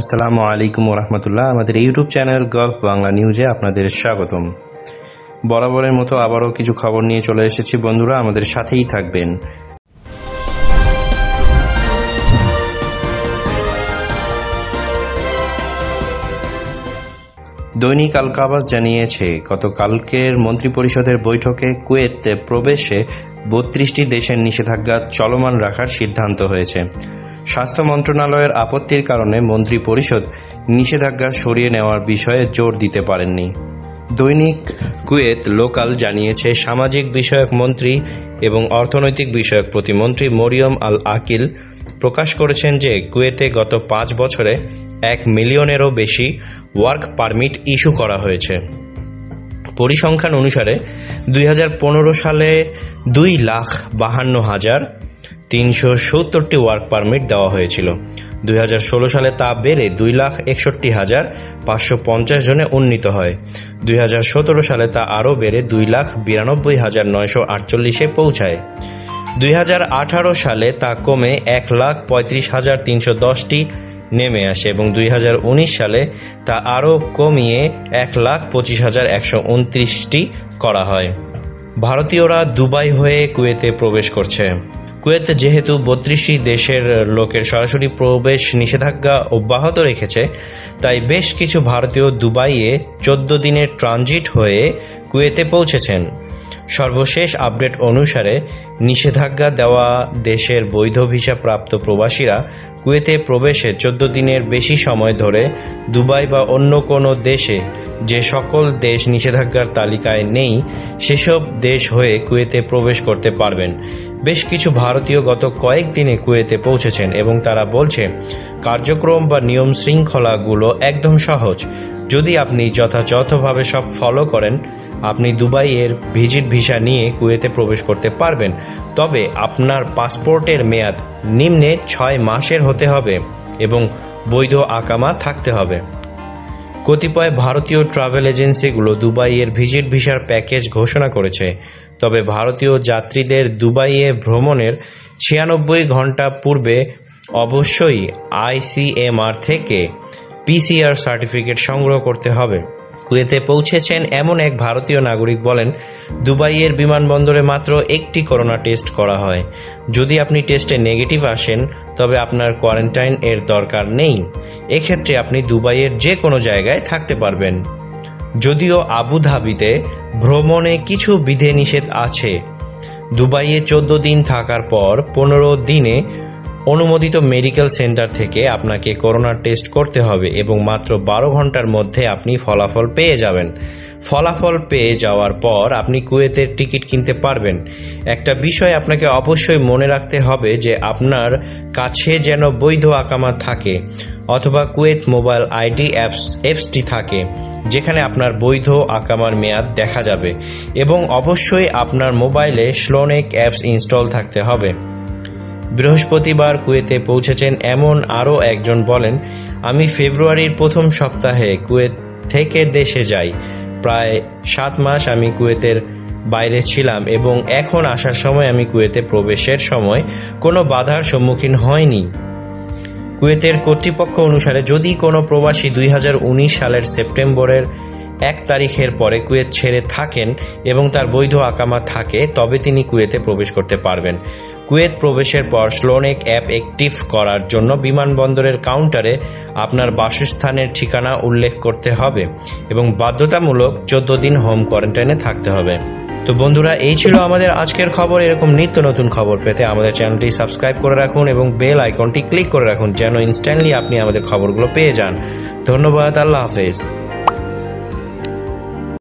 আসসালামু আলাইকুম রহমতুল্লাহ। আমাদের ইউটিউব চ্যানেল গল্প বাংলা নিউজে আপনাদের স্বাগতম। বরাবরের মতো আবারও কিছু খবর নিয়ে চলে এসেছি বন্ধুরা, আমাদের সাথেই থাকবেন। দৈনিক আল কাবাস জানিয়েছে, গতকালকের মন্ত্রিপরিষদের বৈঠকে কুয়েত প্রবেশে 32টি দেশের নিষেধাজ্ঞা চলমান রাখার সিদ্ধান্ত হয়েছে। স্বাস্থ্য মন্ত্রণালয়ের আপত্তির কারণে মন্ত্রিপরিষদ নিষেধাজ্ঞা সরিয়ে নেওয়ার বিষয়ে জোর দিতে পারেননি। দৈনিক কুয়েত লোকাল জানিয়েছে, সামাজিক বিষয়ক মন্ত্রী এবং অর্থনৈতিক বিষয়ক প্রতিমন্ত্রী মরিয়ম আল আকিল প্রকাশ করেছেন যে কুয়েতে গত 5 বছরে 1 মিলিয়নেরও বেশি ওয়ার্ক পারমিট ইস্যু করা হয়েছে। পরিসংখ্যান অনুসারে 2015 সালে 2,52,370টি ওয়ার্ক পারমিট দেওয়া হয়েছিল। 2016 সালে তা বেড়ে 2,61,550 জনে উন্নীত হয়। 2017 সালে তা আরও বেড়ে 2,92,948-এ পৌঁছায়। 2018 সালে তা কমে 1,35,310টি নেমে আসে এবং 2019 সালে তা আরও কমিয়ে 1,25,129টি করা হয়। ভারতীয়রা দুবাই হয়ে কুয়েতে প্রবেশ করছে। কুয়েত যেহেতু 32টি দেশের লোকের সরাসরি প্রবেশ নিষেধাজ্ঞা অব্যাহত রেখেছে, তাই বেশ কিছু ভারতীয় দুবাইয়ে 14 দিনের ট্রানজিট হয়ে কুয়েতে পৌঁছেছেন। সর্বশেষ আপডেট অনুসারে নিষেধাজ্ঞা দেওয়া দেশের বৈধ ভিসা প্রাপ্ত প্রবাসীরা কুয়েতে প্রবেশে 14 দিনের বেশি সময় ধরে দুবাই বা অন্য কোনো দেশে, যে সকল দেশ নিষেধাজ্ঞার তালিকায় নেই সেসব দেশ হয়ে কুয়েতে প্রবেশ করতে পারবেন। বেশ কিছু ভারতীয় গত কয়েকদিনে কুয়েতে পৌঁছেছেন এবং তারা বলছে, কার্যক্রম বা নিয়ম শৃঙ্খলাগুলো একদম সহজ। যদি আপনি যথাযথভাবে সব ফলো করেন, আপনি দুবাইয়ের ভিজিট ভিসা নিয়ে কুয়েতে প্রবেশ করতে পারবেন। তবে আপনার পাসপোর্টের মেয়াদ নিম্নে 6 মাসের হতে হবে এবং বৈধ আকামা থাকতে হবে। কতিপয় ভারতীয় ট্রাভেল এজেন্সিগুলো দুবাইয়ের ভিজিট ভিসার প্যাকেজ ঘোষণা করেছে। তবে ভারতীয় যাত্রীদের দুবাইয়ে ভ্রমণের 96 ঘন্টা পূর্বে অবশ্যই ICMR থেকে PCR সার্টিফিকেট সংগ্রহ করতে হবে। কুয়েতে পৌঁছেছেন এমন এক ভারতীয় নাগরিক বলেন, দুবাইয়ের বিমানবন্দরে মাত্র একটি করোনা টেস্ট করা হয়। যদি আপনি টেস্টে নেগেটিভ আসেন, তবে আপনার কোয়ারেন্টাইন এর দরকার নেই। এক্ষেত্রে আপনি দুবাইয়ের যে কোনো জায়গায় থাকতে পারবেন। যদিও আবুধাবিতে ভ্রমণে কিছু বিধিনিষেধ আছে। দুবাইয়ে 14 দিন থাকার পর 15 দিনে অনুমোদিত মেডিকেল সেন্টার থেকে আপনাকে করোনা টেস্ট করতে হবে এবং মাত্র 12 ঘন্টার মধ্যে আপনি ফলাফল পেয়ে যাবেন। ফলাফল পেয়ে যাওয়ার পর আপনি কুয়েতের টিকিট কিনতে পারবেন। একটা বিষয় আপনাকে অবশ্যই মনে রাখতে হবে যে আপনার কাছে যেন বৈধ আকামা থাকে অথবা কুয়েত মোবাইল আইডি অ্যাপসটি থাকে, যেখানে আপনার বৈধ আকামার মেয়াদ দেখা যাবে এবং অবশ্যই আপনার মোবাইলে স্লোনেক অ্যাপস ইনস্টল থাকতে হবে। বৃহস্পতিবার কুয়েতে পৌঁছেছেন এমন আরও একজন বলেন, আমি ফেব্রুয়ারির প্রথম সপ্তাহে কুয়েত থেকে দেশে যাই। প্রায় 7 মাস আমি কুয়েতের বাইরে ছিলাম এবং এখন আসার সময় আমি কুয়েতে প্রবেশের সময় কোনো বাধার সম্মুখীন হয়নি। কুয়েতের কর্তৃপক্ষ অনুসারে যদি কোনো প্রবাসী 2019 সালের সেপ্টেম্বরের 1 তারিখের পরে কুয়েত ছেড়ে থাকেন এবং তার বৈধ আকামা থাকে, তবে তিনি কুয়েতে প্রবেশ করতে পারবেন। কুয়েত প্রবেশের পর স্লোনেক অ্যাপ অ্যাক্টিভ করার জন্য বিমানবন্দরের কাউন্টারে আপনার বাসস্থানের ঠিকানা উল্লেখ করতে হবে এবং বাধ্যতামূলক 14 দিন হোম কোয়ারেন্টাইনে থাকতে হবে। তো বন্ধুরা, এই ছিল আমাদের আজকের খবর। এরকম নিত্য নতুন খবর পেতে আমাদের চ্যানেলটি সাবস্ক্রাইব করে রাখুন এবং বেল আইকনটি ক্লিক করে রাখুন, যেন ইনস্ট্যান্টলি আপনি আমাদের খবরগুলো পেয়ে যান। ধন্যবাদ। আল্লাহ হাফেজ।